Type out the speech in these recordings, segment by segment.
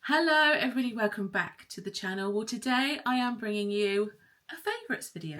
Hello everybody, welcome back to the channel. Well, today I am bringing you a favourites video.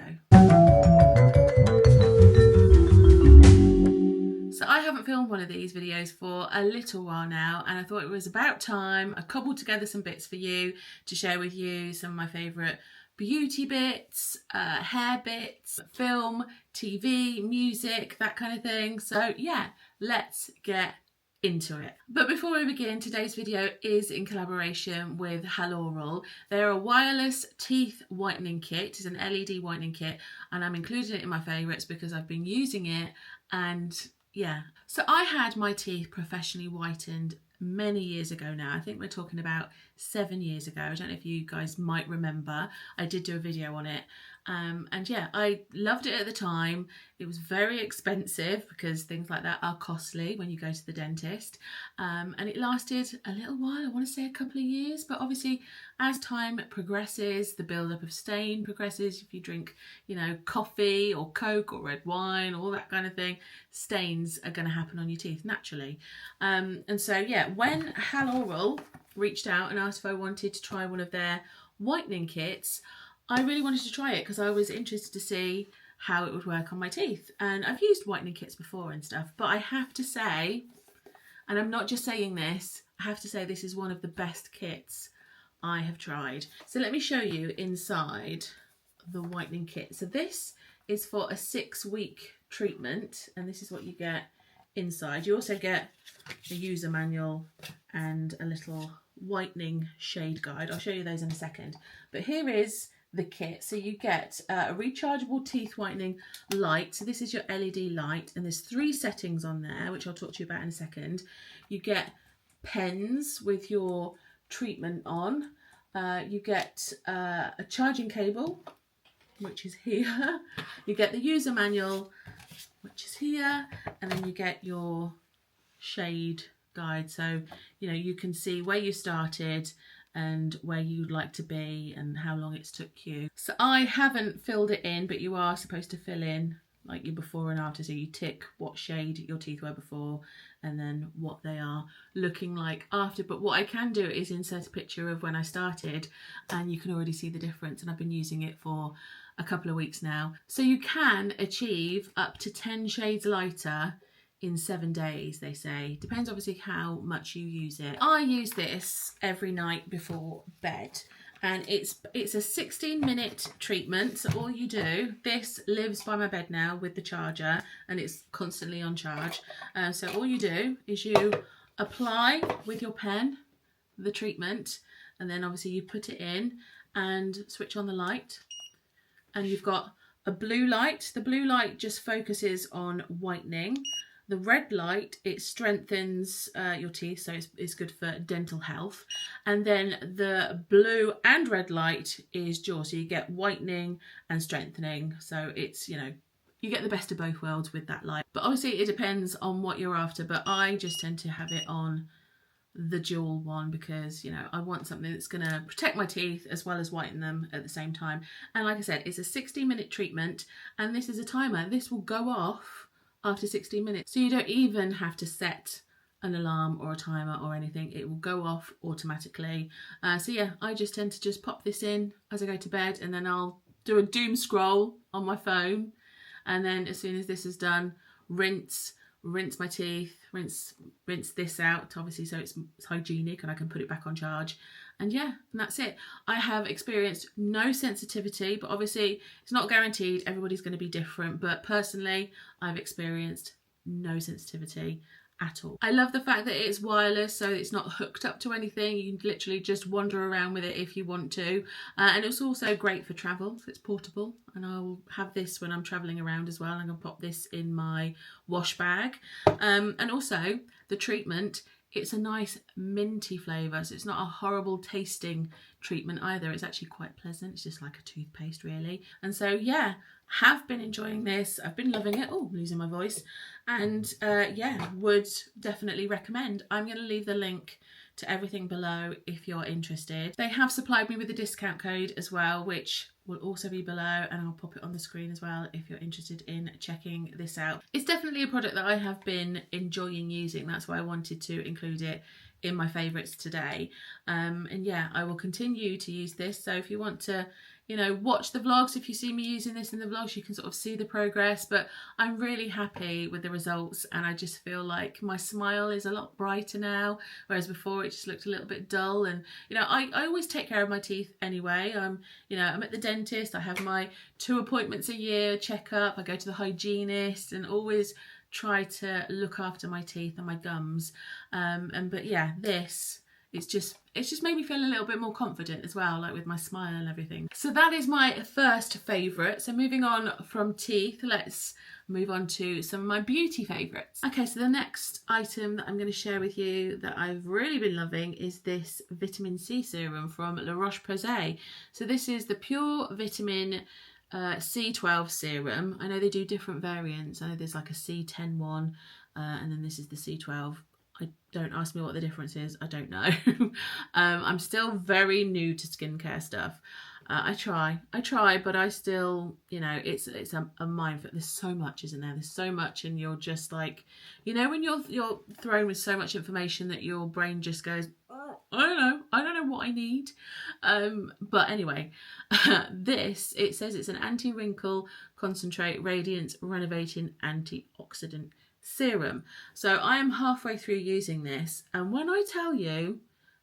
So I haven't filmed one of these videos for a little while now, and I thought it was about time I cobbled together some bits for you to share with you, some of my favourite beauty bits, hair bits, film, TV, music, that kind of thing. So yeah, let's get into it. But before we begin, today's video is in collaboration with Haloral. They're a wireless teeth whitening kit. It's an LED whitening kit, and I'm including it in my favourites because I've been using it. And yeah, so I had my teeth professionally whitened many years ago now. I think we're talking about 7 years ago. I don't know if you guys might remember. I did do a video on it. And yeah, I loved it at the time. It was very expensive because things like that are costly when you go to the dentist. And it lasted a little while, I want to say a couple of years, but obviously as time progresses, the build-up of stain progresses. If you drink, you know, coffee or Coke or red wine, all that kind of thing, stains are going to happen on your teeth naturally. And so yeah, when Haloral reached out and asked if I wanted to try one of their whitening kits, I really wanted to try it because I was interested to see how it would work on my teeth. And I've used whitening kits before and stuff, but I have to say, and I'm not just saying this, I have to say this is one of the best kits I have tried. So let me show you inside the whitening kit. So this is for a 6-week treatment, and this is what you get inside. You also get a user manual and a little whitening shade guide. I'll show you those in a second. But here is the kit. So you get a rechargeable teeth whitening light. So this is your LED light, and there's 3 settings on there, which I'll talk to you about in a second. You get pens with your treatment on. You get a charging cable, which is here. You get the user manual, which is here, and then you get your shade guide. So, you know, you can see where you started and where you'd like to be and how long it's took you. So I haven't filled it in, but you are supposed to fill in like your before and after. So you tick what shade your teeth were before and then what they are looking like after. But what I can do is insert a picture of when I started, and you can already see the difference, and I've been using it for a couple of weeks now. So you can achieve up to 10 shades lighter in 7 days, they say. Depends obviously how much you use it. I use this every night before bed, and it's a 16-minute treatment. So all you do, this lives by my bed now with the charger, and it's constantly on charge. So all you do is you apply with your pen the treatment, and then obviously you put it in and switch on the light, and you've got a blue light. The blue light just focuses on whitening. The red light, it strengthens your teeth, so it's good for dental health. And then the blue and red light is dual, so you get whitening and strengthening. So it's, you know, you get the best of both worlds with that light. But obviously it depends on what you're after, but I just tend to have it on the dual one because, you know, I want something that's going to protect my teeth as well as whiten them at the same time. And like I said, it's a 60-minute treatment, and this is a timer. This will go off after 60 minutes. So you don't even have to set an alarm or a timer or anything. It will go off automatically. So yeah, I just tend to just pop this in as I go to bed, and then I'll do a doom scroll on my phone. And then as soon as this is done, rinse my teeth, rinse this out, obviously, so it's hygienic and I can put it back on charge. And yeah, and that's it. I have experienced no sensitivity, but obviously it's not guaranteed. Everybody's going to be different. But personally, I've experienced no sensitivity at all. I love the fact that it's wireless, so it's not hooked up to anything. You can literally just wander around with it if you want to. And it's also great for travel, so it's portable. And I'll have this when I'm traveling around as well. I'm going to pop this in my wash bag. And also the treatment, it's a nice minty flavour, so it's not a horrible tasting treatment either. It's actually quite pleasant. It's just like a toothpaste really. And so yeah, have been enjoying this. I've been loving it. Oh, losing my voice. And yeah, would definitely recommend. I'm going to leave the link to everything below if you're interested. They have supplied me with a discount code as well, which will also be below, and I'll pop it on the screen as well if you're interested in checking this out. It's definitely a product that I have been enjoying using. That's why I wanted to include it in my favourites today. And yeah, I will continue to use this. So if you want to, you know, watch the vlogs, if you see me using this in the vlogs, you can sort of see the progress. But I'm really happy with the results, and I just feel like my smile is a lot brighter now, whereas before it just looked a little bit dull. And you know, I always take care of my teeth anyway. You know, I'm at the dentist, I have my 2 appointments a year checkup, I go to the hygienist, and always try to look after my teeth and my gums. But yeah, this, it's just made me feel a little bit more confident as well, like with my smile and everything. So that is my first favourite. So moving on from teeth, let's move on to some of my beauty favourites. Okay, so the next item that I'm going to share with you that I've really been loving is this vitamin C serum from La Roche-Posay. So this is the Pure Vitamin C12 serum. I know they do different variants. I know there's like a C10 one, and then this is the C12. Don't ask me what the difference is, I don't know. I'm still very new to skincare stuff. I try, but I still, you know, it's a minefield. There's so much, isn't there? There's so much, and you're just like, you know, when you're thrown with so much information that your brain just goes, oh, I don't know what I need. But anyway, this, it says it's an anti-wrinkle concentrate radiance renovating antioxidant serum. So I am halfway through using this, and when I tell you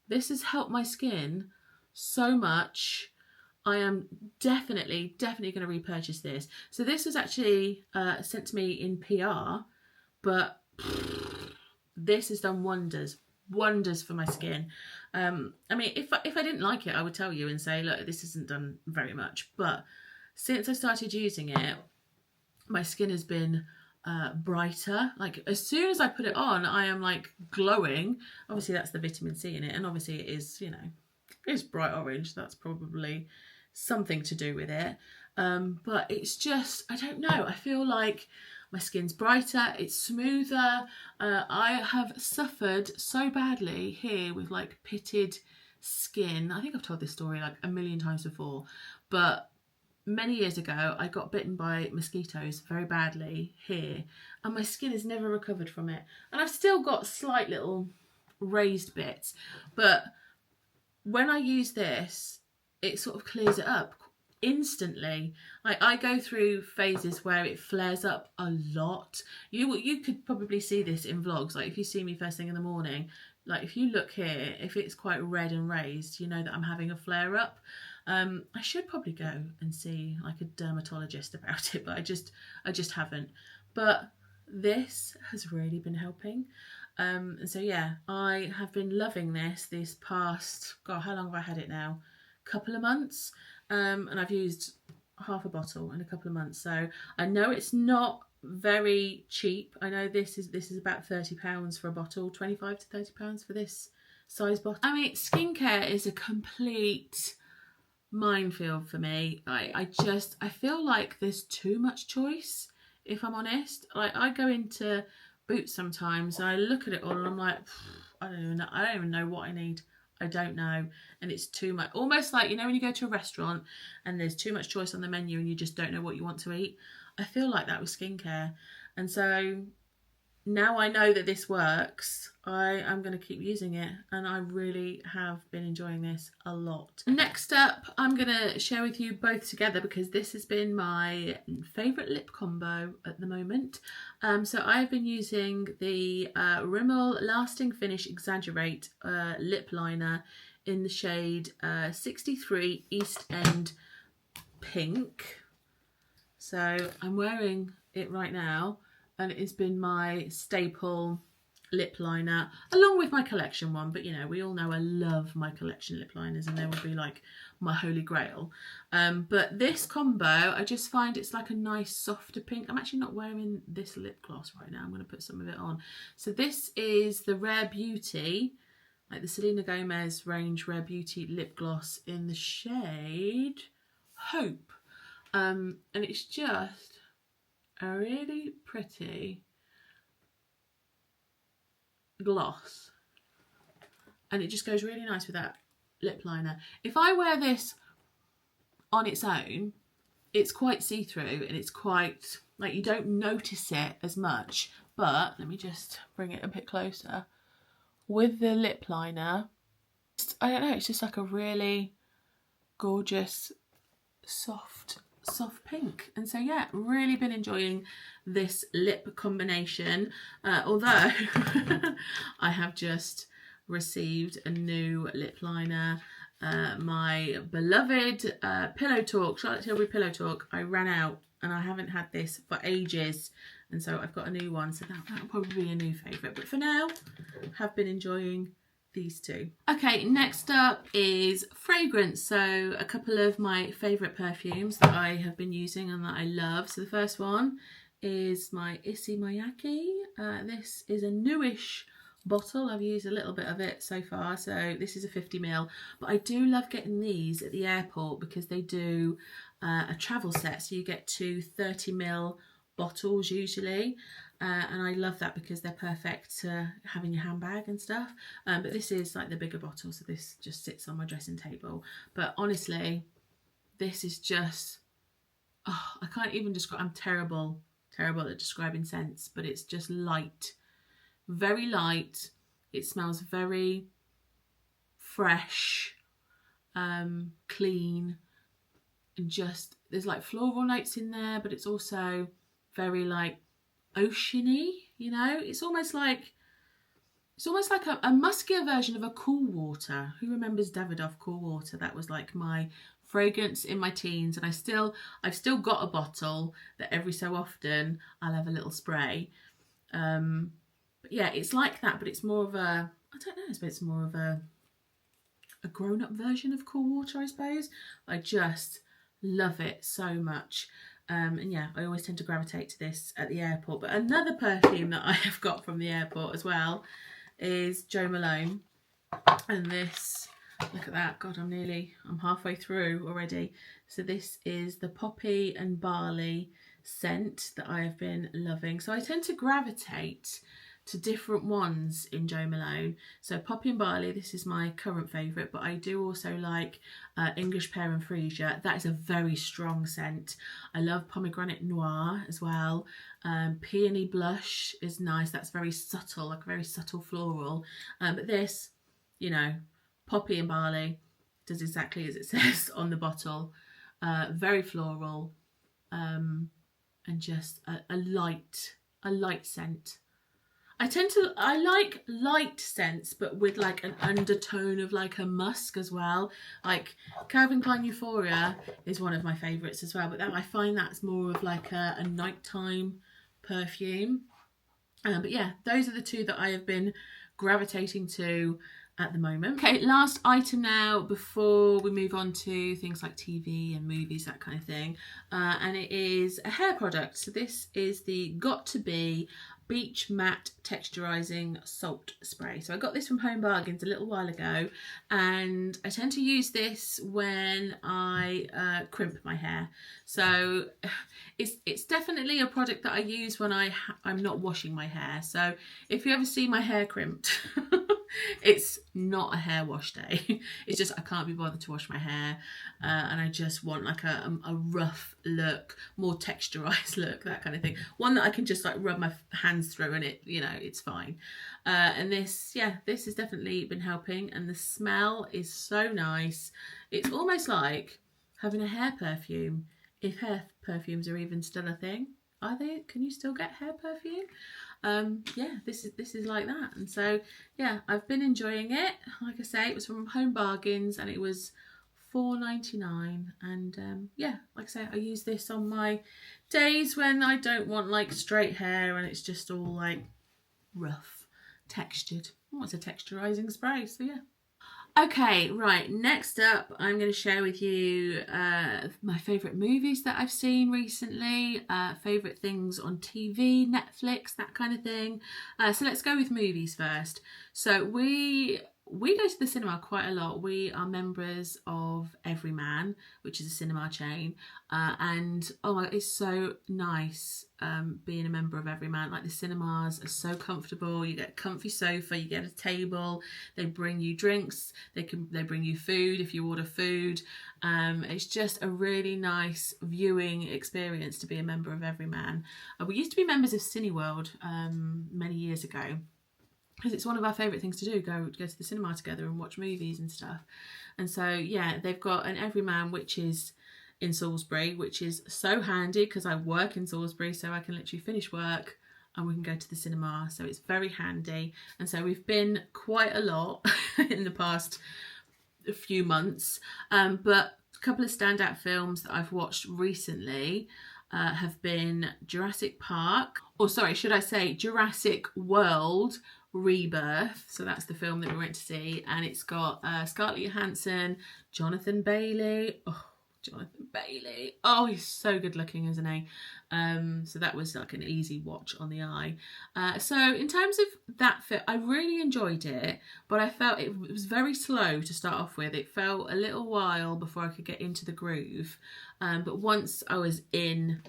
this has helped my skin so much, I am definitely going to repurchase this. So this was actually sent to me in PR, but this has done wonders for my skin. I mean, if I didn't like it, I would tell you and say, look, this hasn't done very much. But since I started using it, my skin has been brighter. Like as soon as I put it on, I am like glowing. Obviously that's the vitamin C in it, and obviously it is, you know, it's bright orange. That's probably something to do with it. But it's just, I don't know, I feel like my skin's brighter, it's smoother. I have suffered so badly here with like pitted skin. I think I've told this story like a million times before, but many years ago I got bitten by mosquitoes very badly here, and my skin has never recovered from it, and I've still got slight little raised bits, but when I use this, it sort of clears it up instantly. I go through phases where it flares up a lot. You could probably see this in vlogs, like if you see me first thing in the morning, like if you look here, if it's quite red and raised, you know that I'm having a flare up. I should probably go and see like a dermatologist about it, but I just haven't. But this has really been helping. And so yeah, I have been loving this these past, God, how long have I had it now? Couple of months. And I've used half a bottle in a couple of months. So I know it's not very cheap. I know this is about £30 for a bottle, 25 to £30 for this size bottle. I mean, skincare is a complete minefield for me. I feel like there's too much choice, if I'm honest. Like I go into Boots sometimes and I look at it all and I'm like, I don't even know what I need. I don't know. And it's too much. Almost like, you know, when you go to a restaurant and there's too much choice on the menu and you just don't know what you want to eat. I feel like that with skincare. And so now I know that this works, I am going to keep using it, and I really have been enjoying this a lot. Next up, I'm going to share with you both together because this has been my favourite lip combo at the moment. So I've been using the Rimmel Lasting Finish Exaggerate lip liner in the shade 63 East End Pink. So I'm wearing it right now, and it's been my staple lip liner along with my collection one, but you know, we all know I love my collection lip liners and they will be like my holy grail. But this combo, I just find it's like a nice softer pink. I'm actually not wearing this lip gloss right now, I'm going to put some of it on. So this is the Rare Beauty, like the Selena Gomez range Rare Beauty lip gloss in the shade Hope, and it's just a really pretty gloss, and it just goes really nice with that lip liner. If I wear this on its own, it's quite see-through and it's quite like, you don't notice it as much, but let me just bring it a bit closer. with the lip liner. I don't know, it's just like a really gorgeous soft pink. And so yeah, really been enjoying this lip combination, although I have just received a new lip liner. My beloved Pillow Talk, Charlotte Tilbury Pillow Talk, I ran out and I haven't had this for ages, and so I've got a new one, so that'll probably be a new favourite, but for now have been enjoying these two. Okay, next up is fragrance. So a couple of my favourite perfumes that I have been using and that I love. So the first one is my Issey Miyake. This is a newish bottle. I've used a little bit of it so far. So this is a 50ml, but I do love getting these at the airport because they do a travel set. So you get two 30ml bottles usually. And I love that because they're perfect to have in your handbag and stuff. But this is like the bigger bottle, so this just sits on my dressing table. But honestly, this is just, oh, I can't even describe, I'm terrible at describing scents, but it's just light, very light. It smells very fresh, clean, and just, there's like floral notes in there, but it's also very like oceany, you know. It's almost like a muskier version of a Cool Water. Who remembers Davidoff Cool Water? That was like my fragrance in my teens, and I've still got a bottle that every so often I'll have a little spray. But yeah, it's like that, but it's more of a, I don't know, it's more of a grown-up version of Cool Water, I suppose. I just love it so much. And yeah, I always tend to gravitate to this at the airport. But another perfume that I have got from the airport as well is Jo Malone. And this, look at that, God, I'm halfway through already. So this is the Poppy and Barley scent that I have been loving. So I tend to gravitate to different ones in Jo Malone. So Poppy and Barley, this is my current favourite, but I do also like English Pear and Freesia. That is a very strong scent. I love Pomegranate Noir as well. Peony Blush is nice. That's very subtle, like a very subtle floral. But this, you know, Poppy and Barley does exactly as it says on the bottle. Very floral, and just a light scent. I like light scents, but with like an undertone of like a musk as well. Like Calvin Klein Euphoria is one of my favourites as well, but I find that's more of like a nighttime perfume. But yeah, those are the two that I have been gravitating to at the moment. Okay, last item now before we move on to things like TV and movies, that kind of thing. And it is a hair product. So this is the Got To Be Beach Matte Texturizing Salt Spray. So I got this from Home Bargains a little while ago, and I tend to use this when I crimp my hair. So it's definitely a product that I use when I'm not washing my hair. So if you ever see my hair crimped, it's not a hair wash day. It's just I can't be bothered to wash my hair, and I just want like a rough look, more texturized look, that kind of thing. One that I can just like rub my hands through and it, you know, it's fine. And this has definitely been helping, and the smell is so nice. It's almost like having a hair perfume, if hair perfumes are even still a thing. Are they? Can you still get hair perfume? Yeah, this is like that. And so yeah, I've been enjoying it. Like I say, it was from Home Bargains and it was $4.99, and yeah, like I say, I use this on my days when I don't want like straight hair and it's just all like rough, textured. Oh, it's a texturizing spray, so yeah. Okay, right, next up I'm going to share with you my favourite movies that I've seen recently, favourite things on TV, Netflix, that kind of thing. So let's go with movies first. So we go to the cinema quite a lot. We are members of Everyman, which is a cinema chain, and oh, it's so nice being a member of Everyman. Like, the cinemas are so comfortable. You get a comfy sofa, you get a table, they bring you drinks, they bring you food if you order food. It's just a really nice viewing experience to be a member of Everyman. We used to be members of Cineworld many years ago. because it's one of our favourite things to do, go to the cinema together and watch movies and stuff. And so yeah, they've got an Everyman, which is in Salisbury, which is so handy because I work in Salisbury, so I can literally finish work and we can go to the cinema. So it's very handy. And so we've been quite a lot in the past few months. But a couple of standout films that I've watched recently have been Jurassic Park, or sorry, should I say Jurassic World Rebirth. So that's the film that we went to see, and it's got Scarlett Johansson, Jonathan Bailey. Oh, Jonathan Bailey. Oh, he's so good looking, isn't he? So that was like an easy watch on the eye. So in terms of that film, I really enjoyed it, but I felt it was very slow to start off with. It felt a little while before I could get into the groove. But once I was in,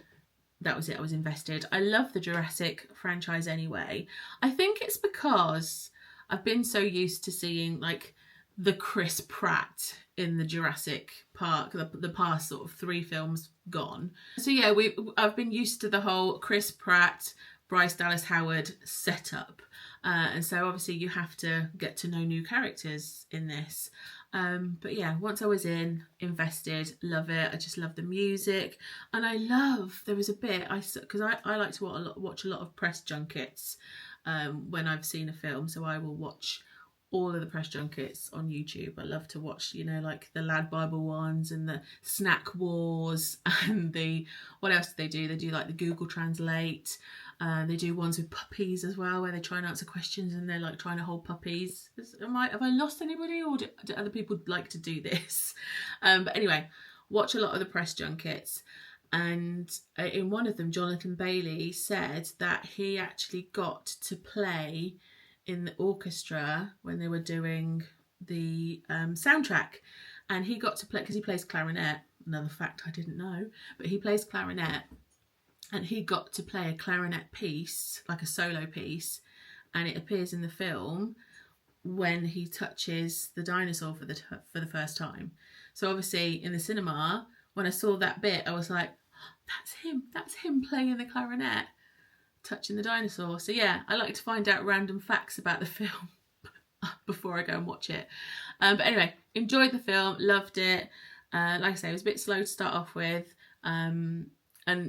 that was it. I was invested. I love the Jurassic franchise anyway. I think it's because I've been so used to seeing like the Chris Pratt in the Jurassic Park, the past sort of 3 films gone. So yeah, I've been used to the whole Chris Pratt, Bryce Dallas Howard setup. And so obviously you have to get to know new characters in this. But yeah, once I was invested, love it. I just love the music. And there was a bit, because I like to watch a lot of press junkets when I've seen a film. So I will watch all of the press junkets on YouTube. I love to watch, you know, like the Lad Bible ones and the Snack Wars and what else do they do? They do like the Google Translate. They do ones with puppies as well, where they try and answer questions and they're like trying to hold puppies. Have I lost anybody, or do other people like to do this? But anyway, watch a lot of the press junkets. And in one of them, Jonathan Bailey said that he actually got to play in the orchestra when they were doing the soundtrack, and he got to play because he plays clarinet. Another fact I didn't know, but he plays clarinet, and he got to play a clarinet piece, like a solo piece, and it appears in the film when he touches the dinosaur for the first time. So obviously in the cinema, when I saw that bit, I was like, oh, that's him playing the clarinet, touching the dinosaur. So yeah, I like to find out random facts about the film before I go and watch it. But anyway, enjoyed the film, loved it. Like I say, it was a bit slow to start off with. And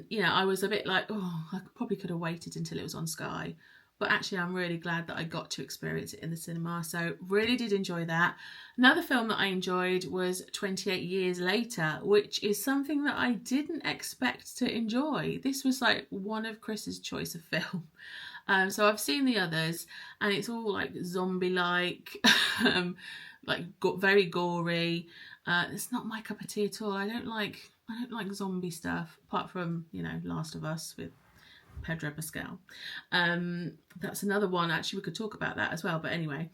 you know, I was a bit like, oh, I probably could have waited until it was on Sky. But actually, I'm really glad that I got to experience it in the cinema. So really did enjoy that. Another film that I enjoyed was 28 Years Later, which is something that I didn't expect to enjoy. This was like one of Chris's choice of film. So I've seen the others, and it's all like zombie-like, like very gory. It's not my cup of tea at all. I don't like zombie stuff, apart from, you know, Last of Us with Pedro Pascal. That's another one, actually we could talk about that as well, but anyway,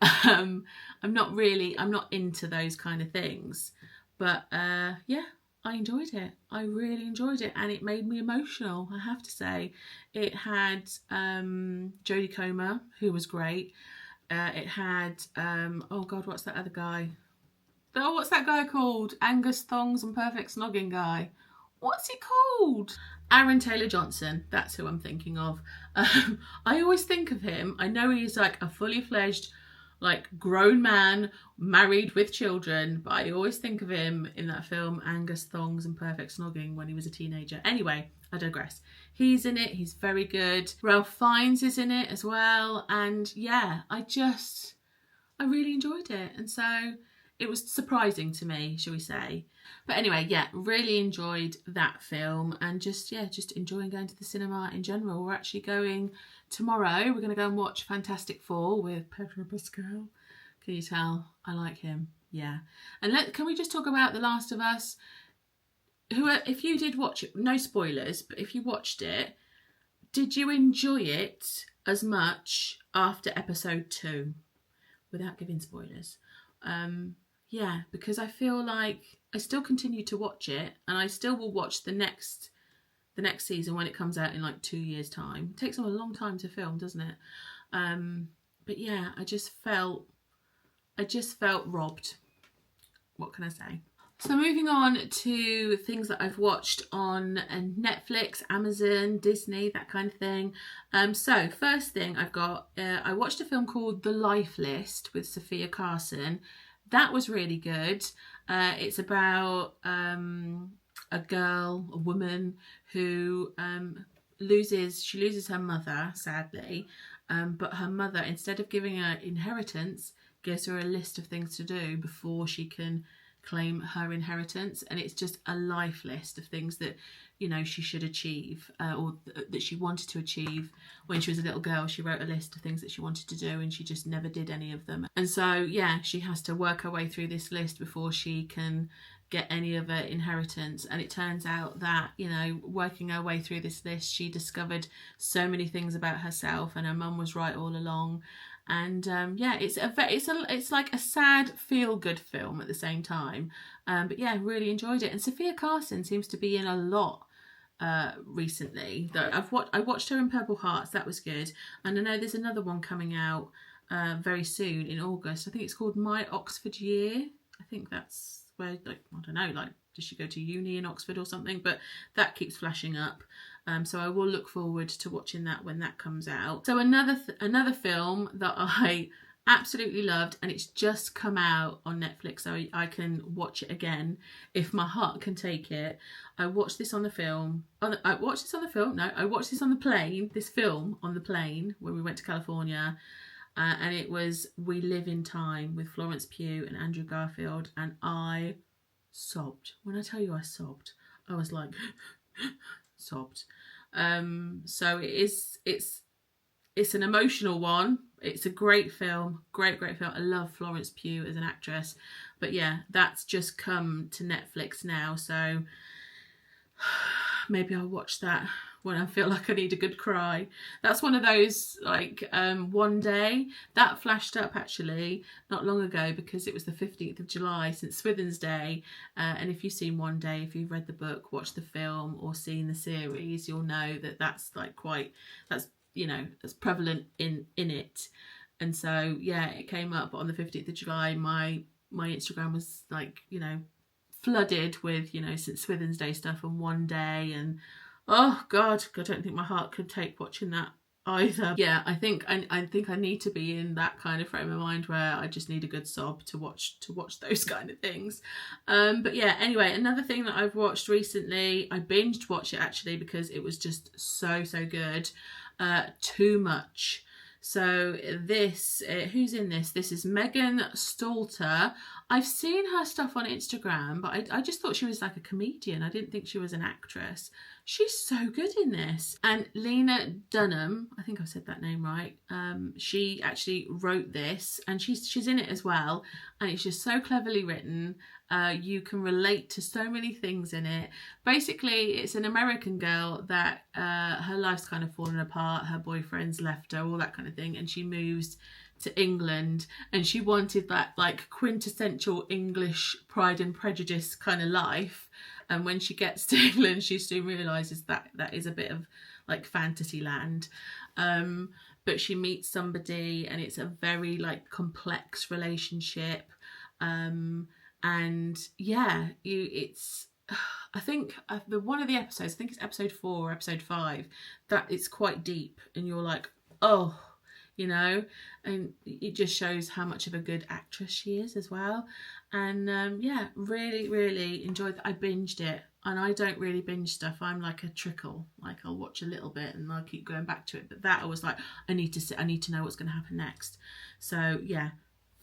I'm not into those kind of things, but yeah, I enjoyed it. I really enjoyed it, and it made me emotional, I have to say. It had Jodie Comer, who was great. It had oh god, what's that other guy? Oh, what's that guy called? Angus Thongs and Perfect Snogging guy. What's he called? Aaron Taylor-Johnson. That's who I'm thinking of. I always think of him. I know he's like a fully fledged, like grown man, married with children, but I always think of him in that film Angus Thongs and Perfect Snogging when he was a teenager. Anyway, I digress. He's in it. He's very good. Ralph Fiennes is in it as well. And yeah, I really enjoyed it. And so it was surprising to me, shall we say. But anyway, yeah, really enjoyed that film, and just enjoying going to the cinema in general. We're actually going tomorrow. We're going to go and watch Fantastic Four with Pedro Pascal. Can you tell I like him? Yeah. And can we just talk about The Last of Us? If you did watch it, no spoilers, but if you watched it, did you enjoy it as much after episode 2? Without giving spoilers. Yeah, because I feel like I still continue to watch it, and I still will watch the next season when it comes out in like 2 years' time. It takes them a long time to film, doesn't it? But yeah, I just felt robbed. What can I say? So moving on to things that I've watched on Netflix, Amazon, Disney, that kind of thing. So first thing I've got, I watched a film called The Life List with Sophia Carson. That was really good. It's about a girl, a woman who loses her mother, sadly. But her mother, instead of giving her inheritance, gives her a list of things to do before she can claim her inheritance. And it's just a life list of things that, you know, she should achieve, or that she wanted to achieve when she was a little girl. She wrote a list of things that she wanted to do and she just never did any of them. And so, yeah, she has to work her way through this list before she can get any of her inheritance. And it turns out that, you know, working her way through this list, she discovered so many things about herself, and her mum was right all along. And yeah, it's like a sad feel-good film at the same time. But yeah, really enjoyed it. And Sophia Carson seems to be in a lot recently. I watched her in Purple Hearts, that was good. And I know there's another one coming out very soon in August. I think it's called My Oxford Year. I think that's where, like, I don't know, like, does she go to uni in Oxford or something? But that keeps flashing up. So I will look forward to watching that when that comes out. So another film that I absolutely loved, and it's just come out on Netflix, so I can watch it again if my heart can take it. I watched this on the plane. This film on the plane when we went to California. And it was We Live in Time with Florence Pugh and Andrew Garfield, and I sobbed. When I tell you I sobbed, I was like sobbed. So it's an emotional one. It's a great film, great film. I love Florence Pugh as an actress. But yeah, that's just come to Netflix now, so maybe I'll watch that when I feel like I need a good cry. That's one of those, like, one day that flashed up actually not long ago, because it was the 15th of July, St. Swithin's Day. And if you've seen One Day, if you've read the book, watched the film, or seen the series, you'll know that that's like that's prevalent in it. And so yeah, it came up on the 15th of July. My Instagram was like, you know, flooded with, you know, St. Swithin's Day stuff and One Day, and oh God, I don't think my heart could take watching that either. Yeah, I think I need to be in that kind of frame of mind where I just need a good sob to watch those kind of things. But yeah, anyway, another thing that I've watched recently, I binged watched it actually because it was just so good. Too Much. So this, who's in this? This is Megan Stalter. I've seen her stuff on Instagram, but I just thought she was like a comedian. I didn't think she was an actress. She's so good in this. And Lena Dunham, I think I've said that name right. She actually wrote this, and she's in it as well. And it's just so cleverly written. You can relate to so many things in it. Basically, it's an American girl that her life's kind of fallen apart. Her boyfriend's left her, all that kind of thing. And she moves to England, and she wanted that like quintessential English Pride and Prejudice kind of life. And when she gets to England, she soon realises that that is a bit of like fantasy land. But she meets somebody, and it's a very like complex relationship. And yeah, I think one of the episodes, I think it's episode 4 or episode 5, that it's quite deep, and you're like, oh, you know, and it just shows how much of a good actress she is as well. And yeah, really enjoyed that. I binged it, and I don't really binge stuff. I'm like a trickle, like I'll watch a little bit and I'll keep going back to it. But that I was like, I need to know what's going to happen next. So yeah,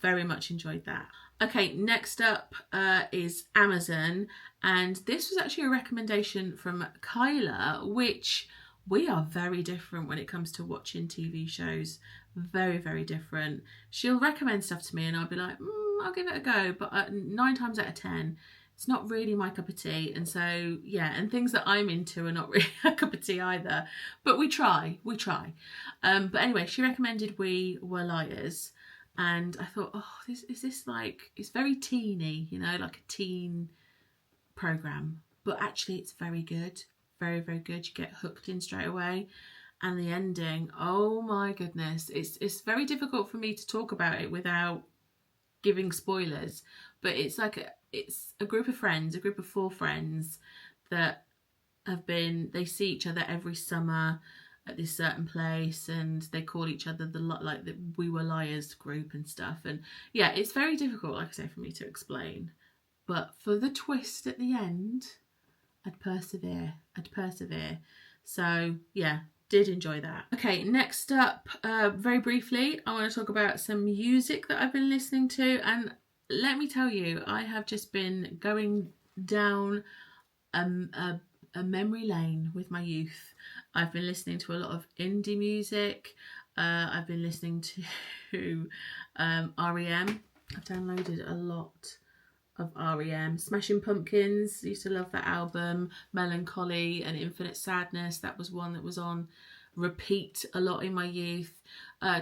very much enjoyed that. Okay, next up is Amazon, and this was actually a recommendation from Kyla, which we are very different when it comes to watching TV shows. Very different. She'll recommend stuff to me and I'll be like, I'll give it a go, but 9 times out of 10 it's not really my cup of tea. And so yeah, and things that I'm into are not really a cup of tea either, but we try. But anyway, she recommended We Were Liars, and I thought, oh, this like, it's very teeny, you know, like a teen program, but actually it's very good. Very good. You get hooked in straight away. And the ending, oh my goodness, it's very difficult for me to talk about it without giving spoilers, but it's like it's a group of friends, a group of 4 friends that they see each other every summer at this certain place, and they call each other the We Were Liars group and stuff. And yeah, it's very difficult, like I say, for me to explain, but for the twist at the end, I'd persevere. So yeah, did enjoy that. Okay, next up, very briefly, I want to talk about some music that I've been listening to. And let me tell you, I have just been going down a memory lane with my youth. I've been listening to a lot of indie music. I've been listening to REM. I've downloaded a lot of REM. Smashing Pumpkins, used to love that album. Melancholy and Infinite Sadness, that was one that was on repeat a lot in my youth.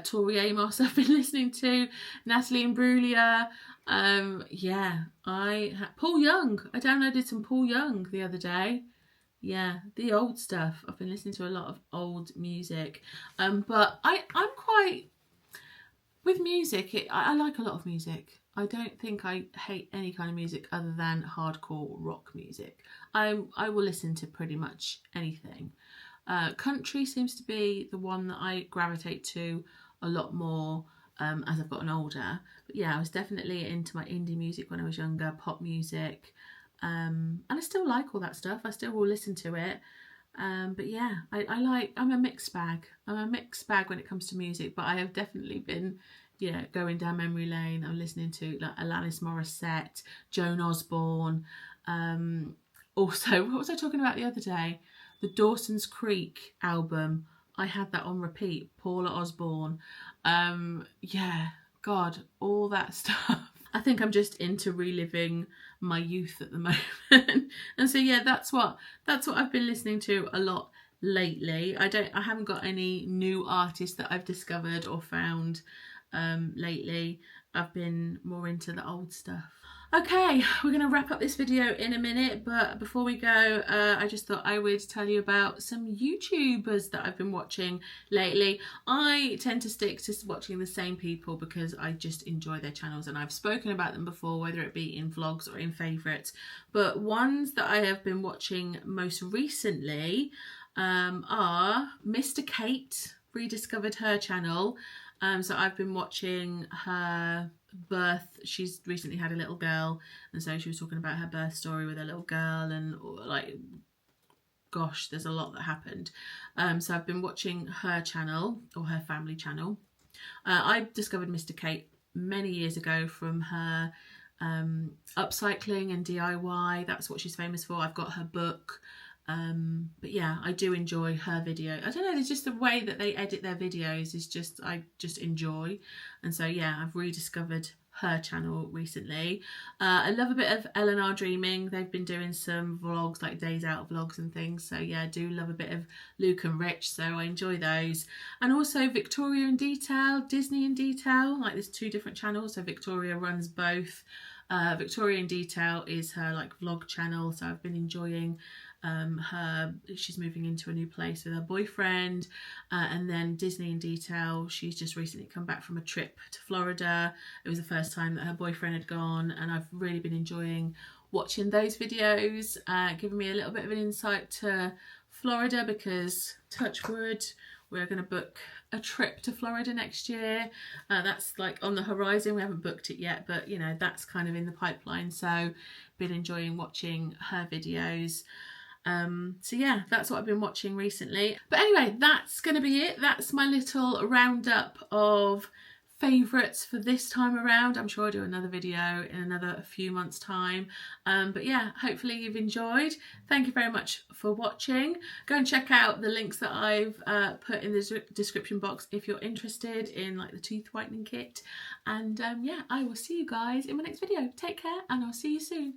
Tori Amos I've been listening to. Natalie Imbruglia. Yeah, Paul Young. I downloaded some Paul Young the other day. Yeah, the old stuff. I've been listening to a lot of old music. But I'm quite, with music, I like a lot of music. I don't think I hate any kind of music other than hardcore rock music. I will listen to pretty much anything. Country seems to be the one that I gravitate to a lot more as I've gotten older. But yeah, I was definitely into my indie music when I was younger, pop music. And I still like all that stuff. I still will listen to it. But yeah, I'm a mixed bag. I'm a mixed bag when it comes to music, but I have definitely been, going down memory lane. I'm listening to like Alanis Morissette, Joan Osborne. Also, what was I talking about the other day? The Dawson's Creek album. I had that on repeat. Paula Osborne. Yeah, God, all that stuff. I think I'm just into reliving my youth at the moment. And so yeah, that's what I've been listening to a lot lately. I haven't got any new artists that I've discovered or found lately. I've been more into the old stuff. Okay, we're going to wrap up this video in a minute, but before we go, I just thought I would tell you about some YouTubers that I've been watching lately. I tend to stick to watching the same people because I just enjoy their channels, and I've spoken about them before, whether it be in vlogs or in favourites. But ones that I have been watching most recently are Mr. Kate. Rediscovered her channel. So I've been watching her birth. She's recently had a little girl, and so she was talking about her birth story with a little girl, and like, gosh, there's a lot that happened. So I've been watching her channel, or her family channel. I discovered Mr. Kate many years ago from her upcycling and DIY. That's what she's famous for. I've got her book. But yeah, I do enjoy her video. I don't know, there's just the way that they edit their videos is just, I just enjoy. And so yeah, I've rediscovered her channel recently. I love a bit of L&R Dreaming. They've been doing some vlogs, like days out vlogs and things. So yeah, I do love a bit of Luke and Rich, so I enjoy those. And also Victoria in Detail, Disney in Detail. Like, there's 2 different channels, so Victoria runs both. Victoria in Detail is her like vlog channel, so I've been enjoying she's moving into a new place with her boyfriend. And then Disney in Detail, she's just recently come back from a trip to Florida. It was the first time that her boyfriend had gone, and I've really been enjoying watching those videos, giving me a little bit of an insight to Florida, because touch wood, we're going to book a trip to Florida next year. That's like on the horizon. We haven't booked it yet, but that's kind of in the pipeline. So been enjoying watching her videos. So yeah, that's what I've been watching recently. But anyway, that's going to be it. That's my little roundup of favourites for this time around. I'm sure I'll do another video in another few months' time. But yeah, hopefully you've enjoyed. Thank you very much for watching. Go and check out the links that I've put in the description box if you're interested in like the tooth whitening kit. And yeah, I will see you guys in my next video. Take care, and I'll see you soon.